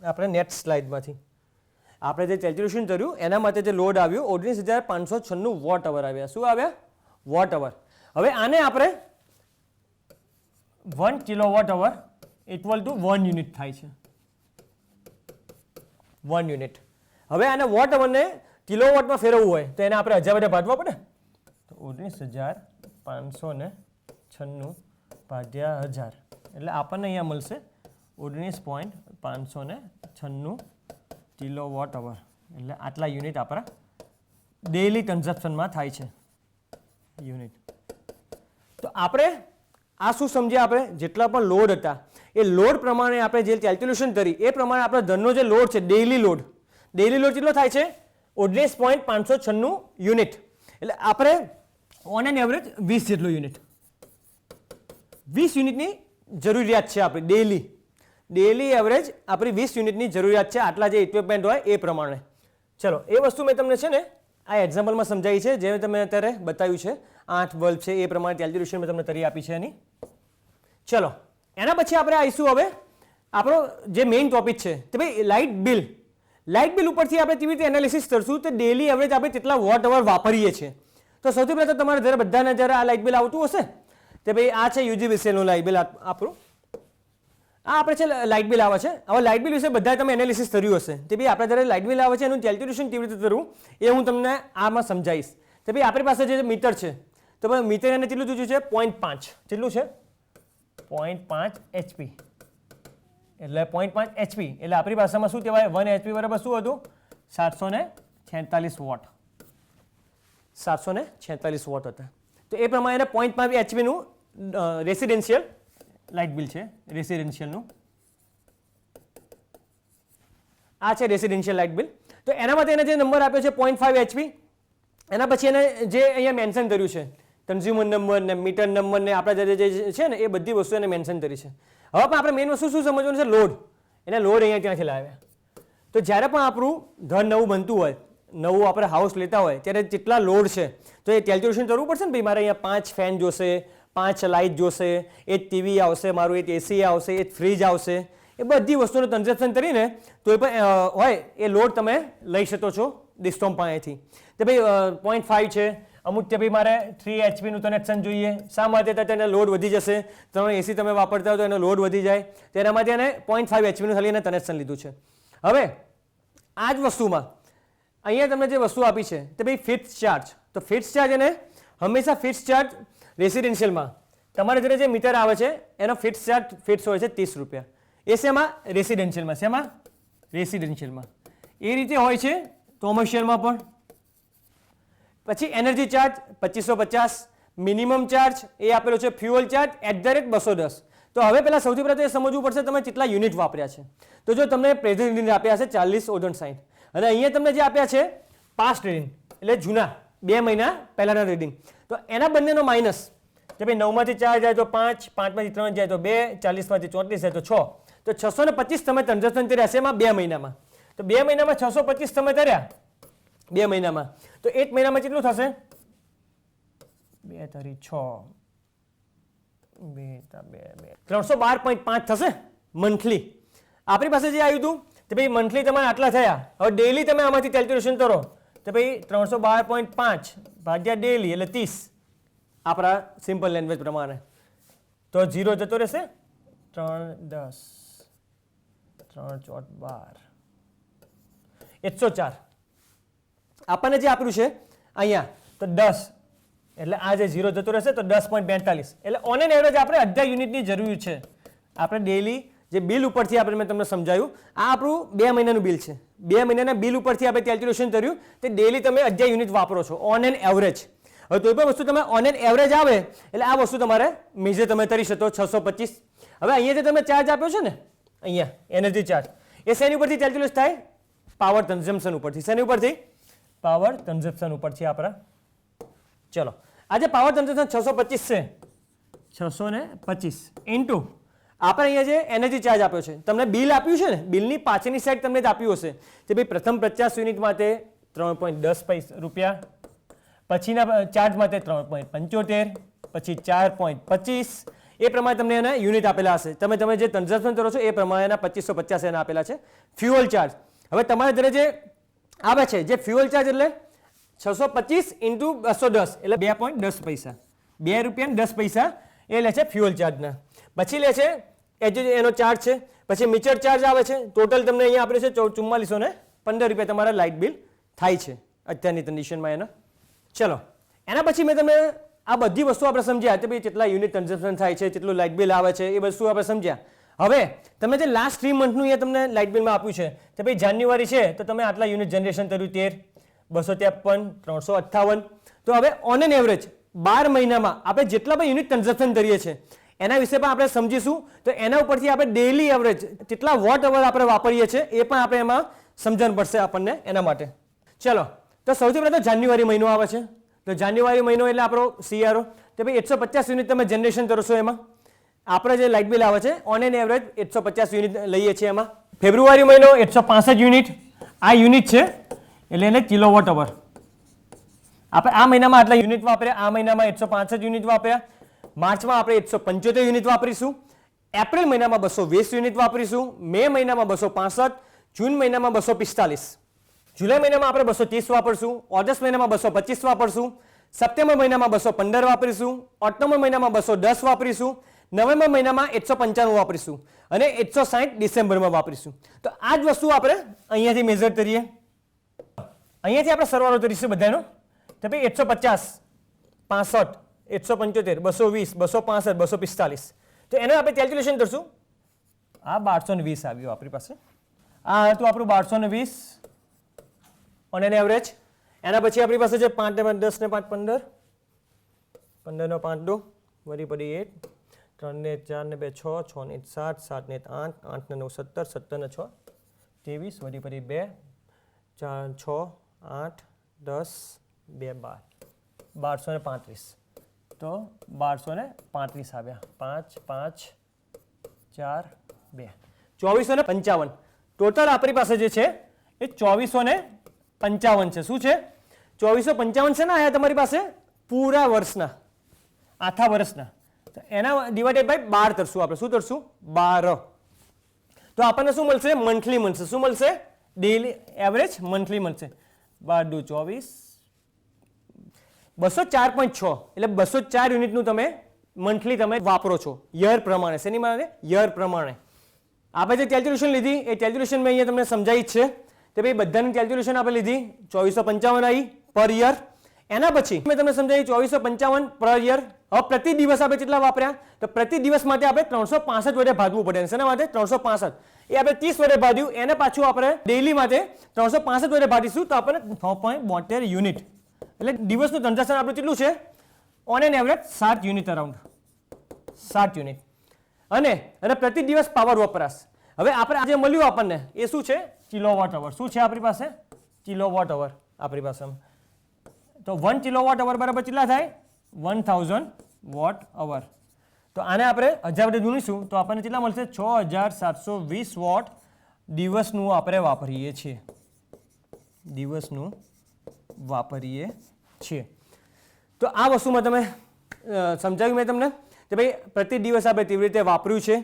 આપણે નેક્સ્ટ સ્લાઇડમાંથી. આપણે જે કેલ્ક્યુલેશન કર્યું એના માટે જે લોડ આવ્યું 19596 વોટ અવર આવ્યા. શું આવ્યા? Watt hour. હવે આને આપણે 1 kilowatt hour equal to 1 unit થાય છે, 1 યુનિટ. હવે આને વોટ અવરને કિલોવોટમાં ફેરવવું હોય તો એને આપણે 1000 વડે ભાગવા પડે, તો 19,596 ભાગ્યા 1000 એટલે આપણને અહીંયા મળશે 19.596 કિલોવોટ અવર, એટલે આટલા યુનિટ આપણા ડેઇલી કન્ઝપ્શનમાં થાય છે યુનિટ. તો આપણે આ શું સમજ્યા, આપણે જેટલા પણ લોડ હતા એ લોડ પ્રમાણે આપણે જે કેલ્ક્યુલેશન કરી એ પ્રમાણે આપણા ધનનો જે લોડ છે ડેઇલી લોડ કેટલો થાય છે 19.596 યુનિટ. એટલે આપણે ઓન એન એવરેજ 20 જેટલો યુનિટ, 20 યુનિટની જરૂરિયાત છે આપણી ડેઇલી એવરેજ આપણી 20 યુનિટની જરૂરિયાત છે આટલા જે ઇક્વિપમેન્ટ હોય એ પ્રમાણે. ચલો એ વસ્તુ મેં તમને છે ને આ એક્ઝામ્પલમાં સમજાવી છે, જે તમે અત્યારે બતાવ્યું છે 8 બલ્બ છે એ પ્રમાણે કેલ્ક્યુલેશન મેં તમને કરી આપી છે એની. ચલો એના પછી આપણે આવીશું હવે આપણો જે મેઇન ટોપિક છે તે ભાઈ લાઇટ બિલ ઉપરથી આપણે કેવી રીતે એનાલિસિસ કરશું તો ડેઇલી એવરેજ આપણે કેટલા વોટ અવર વાપરીએ છીએ. તો સૌથી પહેલાં તો તમારે જ્યારે બધાને જ્યારે આ લાઇટ બિલ આવતું હશે તે ભાઈ આ છે યુજીવીસીએલનું લાઇટ બિલ આપણું, આ આપણે છે લાઇટ બિલ આવે છે. હવે લાઇટ બિલ વિશે બધા તમે એનાલિસિસ કર્યું હશે તે ભાઈ આપણે જ્યારે લાઇટ બિલ આવે છે એનું કેલ્ક્યુલેશન કેવી રીતે કરવું એ હું તમને આમાં સમજાવીશ. તો ભાઈ આપણી પાસે જે મીટર છે તો ભાઈ મીટર એને કેટલું જોયું છે 0.5, કેટલું છે 0.5 HP, એટલે 0.5 HP એટલે આપણી ભાષામાં શું કહેવાય 1 HP બરાબર શું હતું 746 વોટ, 746 વોટ હતા. તો એ પ્રમાણે 0.5 HP નું રેસિડેન્શિયલ લાઇટ બિલ છે, રેસિડેન્શિયલનું આ છે રેસિડેન્શિયલ લાઇટ બિલ. તો એના માટે એને જે નંબર આપ્યો છે 0.5 HP, એના પછી એને જે અહીંયા મેન્શન કર્યું છે કન્ઝ્યુમર નંબર ને મીટર નંબર ને આપણા જે છે ને એ બધી વસ્તુ એને મેન્શન કરી છે. હવે પણ આપણે મેઇન વસ્તુ શું સમજવાનું છે લોડ, એને લોડ અહીંયા ક્યાંથી લાવ્યા. તો જ્યારે પણ આપણું ઘર નવું બનતું હોય, નવું આપણે હાઉસ લેતા હોય ત્યારે જેટલા લોડ છે તો એ કેલ્ક્યુલેશન કરવું પડશે ને ભાઈ મારે અહીંયા 5 ફેન જોશે, 5 લાઇટ જોશે, એક ટીવી આવશે, મારું એક એસી આવશે, એક ફ્રીજ આવશે, એ બધી વસ્તુનું કન્ઝપ્શન કરીને તો એ પણ હોય એ લોડ તમે લઈ શકો છો ડિસ્ટોમ પાસેથી. તો ભાઈ 0.5 છે, અમુક તે ભાઈ મારે 3 HPનું કનેક્શન જોઈએ, શા માટે તો તેને લોડ વધી જશે, તમે એસી તમે વાપરતા હોય તો એનો લોડ વધી જાય, તેના માટે એને 0.5 HPનું ખાલી એને કનેક્શન લીધું છે. હવે આ જ વસ્તુમાં અહીંયા તમને જે વસ્તુ આપી છે તે ભાઈ ફિક્સ ચાર્જ, તો ફિક્સ ચાર્જ એને હંમેશા ફિક્સ ચાર્જ રેસિડેન્શિયલમાં તમારે જ્યારે જે મીટર આવે છે એનો ફિક્સ ચાર્જ ફિક્સ હોય છે 30 રૂપિયા. એ શેમાં રેસિડેન્શિયલમાં એ રીતે હોય છે કોમર્શિયલમાં પણ. પછી એનર્જી ચાર્જ 2550, મિનિમમ ચાર્જ એ આપેલો છે ફ્યુઅલ ચાર્જ @210. તો હવે પહેલાં સૌથી પહેલાં તો એ સમજવું પડશે તમે કેટલા યુનિટ વાપર્યા છે. તો જો તમને પ્રેઝન્ટ રીડિંગ આપ્યા છે 40/59 અને અહીંયા તમને જે આપ્યા છે પાસ્ટ રીડિંગ એટલે જૂના 2 મહિના પહેલાંના રીડિંગ, તો એના બંનેનો માઇનસ કે ભાઈ 9 માંથી 4 જાય તો 5, 5 માંથી 3 જાય તો 2, 40 માંથી 34 જાય તો 6, તો 625 તમે ટ્રાન્ઝેક્શન કર્યા છે એમાં 2 મહિનામાં. તો 2 મહિનામાં 625 તમે કર્યા 2 મહિનામાં, તો 1 મહિનામાં કેટલું થશે 2 તારી 6 312.5 થશે મંથલી. આપણી પાસે જે આવ્યું હતું તો ભાઈ મંથલી તમારે આટલા થયા. હવે ડેઈલી તમે આમાંથી કેલ્ક્યુલેશન કરો તો ભાઈ 312.5 ભાગ્યા ડેઈલી એટલે 30 આપણા સિમ્પલ લેંગ્વેજ પ્રમાણે. તો 0 જતો રહેશે 3 10 3 4 12 104 આપણને જે આપ્યું છે અહીંયા તો 10 એટલે આ જે 0 જતો રહેશે તો 10.42 એટલે ઓન એન એવરેજ આપણે 18 યુનિટની જરૂર છે. આપણે ડેઈલી જે બિલ ઉપરથી આપણે મેં તમને સમજાવ્યું આ આપણું 2 મહિનાનું બિલ છે. 2 મહિનાના બિલ ઉપરથી આપણે કેલ્ક્યુલેશન કર્યું તે ડેઈલી તમે 18 યુનિટ વાપરો છો ઓન એન એવરેજ. હવે કોઈ પણ વસ્તુ તમે ઓન એન એવરેજ આવે એટલે આ વસ્તુ તમારે મેજર તમે કરી શકો 625. હવે અહીંયા જે તમે ચાર્જ આપ્યો છે ને અહીંયા એનર્જી ચાર્જ એ શેની ઉપરથી કેલ્ક્યુલેટ થાય પાવર કન્ઝમ્પશન ઉપરથી. શેની ઉપરથી પાવર કન્ઝમ્પશન ઉપરથી આપણા. ચલો આજે પાવર કન્ઝમ્પશન 625 છે 625 ઇન્ટુ આપણે અહીંયા જે એનર્જી ચાર્જ આપ્યો છે તમને બિલ આપ્યું છે ને બિલની પાછળની સાઈડ તમને જ આપ્યું હશે કે ભાઈ પ્રથમ 50 યુનિટ માટે 3.10 રૂપિયા, પછીના ચાર્જ માટે 3.75, પછી 4.25 એ પ્રમાણે તમને એના યુનિટ આપેલા હશે. તમે જે કન્ઝમ્પશન કરો છો એ પ્રમાણેના 2550 એના આપેલા છે. ફ્યુઅલ ચાર્જ હવે તમારે જ્યારે જે આવે છે જે ફ્યુઅલ ચાર્જ એટલે 625 ઇન્ટુ 210 એટલે 2.10 પૈસા, 2 રૂપિયા 10 પૈસા એ લે છે ફ્યુઅલ ચાર્જના. પછી લે છે એનો ચાર્જ છે, પછી મીટર ચાર્જ આવે છે, ટોટલ તમને અહીંયા આપણે છે 4415 રૂપિયા તમારા લાઇટ બિલ થાય છે અત્યારની કન્ડિશનમાં એના. ચલો એના પછી મેં તમને આ બધી વસ્તુ આપણે સમજ્યા કે ભાઈ કેટલા યુનિટ કન્ઝમ્પશન થાય છે, કેટલું લાઇટ બિલ આવે છે, એ વસ્તુ આપણે સમજ્યા. હવે તમે જે લાસ્ટ 3 મંથનું અહીંયા તમને લાઇટ બિલમાં આપ્યું છે કે ભાઈ જાન્યુઆરી છે તો તમે આટલા યુનિટ જનરેશન કર્યું 13, 253, 358. તો હવે ઓન એન એવરેજ 12 મહિનામાં આપણે જેટલા પણ યુનિટ કન્ઝમ્પશન કરીએ છીએ એના વિશે પણ આપણે સમજીશું. તો એના ઉપરથી આપણે ડેઇલી એવરેજ કેટલા વોટ અવર આપણે વાપરીએ છીએ એ પણ આપણે એમાં સમજણ પડશે આપણને એના માટે. ચલો તો સૌથી પહેલાં તો જાન્યુઆરી મહિનો આવે છે. તો જાન્યુઆરી મહિનો એટલે આપણો શિયાળો. તો ભાઈ 150 યુનિટ તમે જનરેશન કરો છો એમાં આપણે જે લાઇટ બિલ આવે છે ઓન એન એવરેજ 150 યુનિટ લઈએ છીએ એમાં. ફેબ્રુઆરી મહિનો 165 યુનિટ, આ યુનિટ છે એટલે એને કિલોવોટ અવર. આપણે આ મહિનામાં આટલા યુનિટ વાપર્યા, આ મહિનામાં 165 યુનિટ વાપર્યા, માર્ચમાં આપણે 175 યુનિટ વાપરીશું, એપ્રિલ મહિનામાં 220 યુનિટ વાપરીશું, મે મહિનામાં 265, જૂન મહિનામાં 245, જુલાઈ મહિનામાં આપણે 230 વાપરશું, ઓગસ્ટ મહિનામાં 225 વાપરશું, સપ્ટેમ્બર મહિનામાં 215 વાપરીશું, ઓક્ટોબર મહિનામાં 210 વાપરીશું, નવેમ્બર મહિનામાં 195 વાપરીશું અને 160 ડિસેમ્બરમાં વાપરીશું. તો આ જ વસ્તુ આપણે અહીંયાથી મેઝર કરીએ. અહીંયાથી આપણે સરવાળો કરીશું બધાનો. તો ભાઈ 150, 65, 175, 220, 265, 245. તો એનું આપણે કેલ્ક્યુલેશન કરશું. આ 1220 આવ્યું આપણી પાસે. આ હતું આપણું 1220 ઓન એન એવરેજ. એના પછી આપણી પાસે છે 5 ને 10 ને 5 15, 15 નો 5 2 વળી પડી 8, 3 ને 4 ને 2 6, 6 ને 7, 7 ને 8, 8 ને 9 17, 17 ને 6 23 વળી પડી 2, 4 6 8 10 2 12, 1235. તો 1235 આવ્યા. 5 5 4 2 2455. ટોટલ આપણી પાસે જે છે એ 2455 છે. શું છે? 2455 છે ને આયા તમારી પાસે પૂરા વર્ષના, આખા વર્ષના. તો એના ડિવાઇડેડ બાય 12 કરશું આપણે. શું કરશું? 12. તો આપણને શું મળશે? મંથલી મળશે. શું મળશે? ડેઇલી એવરેજ મંથલી મળશે. 12 દુ 24, 204.6 એટલે 204 યુનિટનું તમે મંથલી તમે વાપરો છો યર પ્રમાણે. શેની માટે? યર પ્રમાણે. આપણે જે કેલ્ક્યુલેશન લીધી એ કેલ્ક્યુલેશન મેં અહીંયા તમને સમજાવી જ છે. તો ભાઈ બધાની કેલ્ક્યુલેશન આપણે લીધી 2455 આવી પર યર. એના પછી મેં તમને સમજાવી 2455 પર યર. હવે પ્રતિ દિવસ આપણે કેટલા વાપર્યા? તો પ્રતિ દિવસ માટે આપણે 365 વડે ભાગવું પડે. શેના માટે? 365. એ આપણે 30 વડે ભાગ્યું, એને પાછું આપણે ડેઇલી માટે 365 વડે ભાગીશું તો આપણને 6.72 યુનિટ. એટલે દિવસનું ટ્રાન્ઝેક્શન આપણું કેટલું છે? On an average 7 unit around 7 unit. અને પ્રતિ દિવસ પાવર વપરાશ. હવે આપણે આજે મળ્યું આપણને એ શું છે? Kilowatt hour. શું છે આપણી પાસે? કિલોવોટ અવર આપણી પાસે. તો 1 કિલોવોટ અવર બરાબર કેટલા થાય? 1000 વોટ અવર. તો આને આપણે 1000 વડે ગુણીશું તો આપણને કેટલા મળશે? 6720 વોટ દિવસનું આપણે વાપરીએ છીએ. દિવસનું વાપરીએ છીએ. તો આ વસ્તુમાં તમે સમજાવ્યું મેં તમને કે ભાઈ પ્રતિ દિવસ આપણે કેવી રીતે વાપર્યું છે.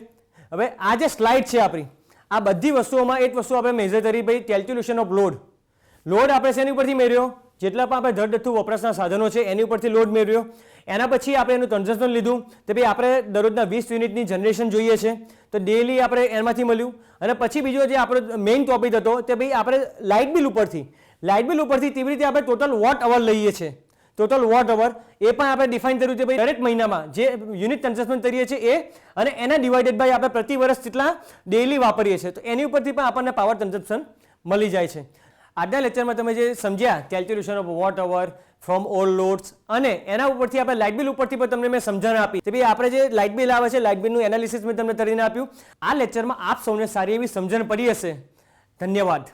હવે આ જે સ્લાઇડ છે આપણી, આ બધી વસ્તુઓમાં એક વસ્તુ આપણે મેઝર કરી ભાઈ કેલ્ક્યુલેશન ઓફ લોડ. લોડ આપણે શેની ઉપરથી મેળવ્યો? જેટલા પણ આપણે ધડધડતું વપરાશના સાધનો છે એની ઉપરથી લોડ મેળવ્યો. એના પછી આપણે એનું કન્ઝમ્પશન લીધું તો ભાઈ આપણે દરરોજના 20 યુનિટની જનરેશન જોઈએ છે તો ડેઇલી આપણે એમાંથી મળ્યું. અને પછી બીજો જે આપણો મેઇન ટોપિક હતો તે ભાઈ આપણે લાઇટ બિલ ઉપરથી કેવી રીતે આપણે ટોટલ વોટ અવર લઈએ છીએ. ટોટલ વોટ અવર એ પણ આપણે ડિફાઇન કર્યું છે ભાઈ દરેક મહિનામાં જે યુનિટ કન્ઝમ્પશન કરીએ છીએ એ અને એના ડિવાઇડેડ બાય આપણે પ્રતિ વર્ષ જેટલા ડેઇલી વાપરીએ છીએ તો એની ઉપરથી પણ આપણને પાવર કન્ઝમ્પશન મળી જાય છે. આજના લેક્ચરમાં તમે જે સમજ્યા calculation of watt hour from all loads અને એના ઉપરથી આપણે લાઇટ બિલ ઉપરથી પણ તમને મેં સમજણ આપી કે ભાઈ આપણે જે લાઇટ બિલ આવે છે લાઇટ બિલનું એનાલિસિસ મેં તમને કરીને આપ્યું. આ લેક્ચરમાં આપ સૌને સારી એવી સમજણ પડી હશે. ધન્યવાદ.